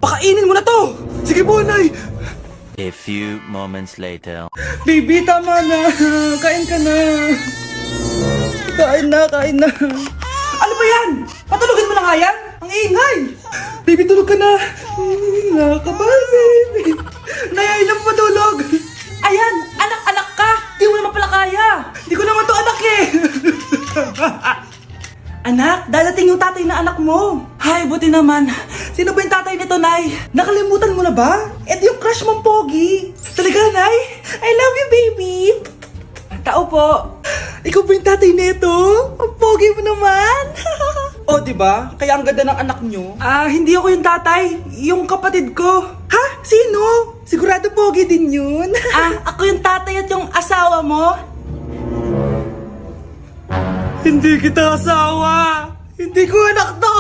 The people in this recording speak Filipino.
Pakainin mo na to! Sige po, Nay! A few moments later. Baby, tama na. Kain ka na. Kain na. Ano ba yan? Patulogin mo na nga yan? Ang ingay! Baby, tulog ka na. Nakakabal, baby. Nay, lang patulog. Ayan, anak-anak ka. Di mo naman pala kaya. Di ko naman to anak eh. Anak, dadating yung tatay na anak mo. Hay, buti naman. Sino ba yung tatay nito, Nay? Nakalimutan mo na ba? Ito yung crush mong pogi. Talaga, Nay? I love you, baby. Tao po. Ikaw ba yung tatay nito? Ang pogi mo naman. Oh, di ba? Kaya ang ganda ng anak nyo. Hindi ako yung tatay. Yung kapatid ko. Ha? Sino? Sigurado pogi din yun. Ako yung tatay at yung asawa mo? Hindi kita asawa. Hindi ko anak to.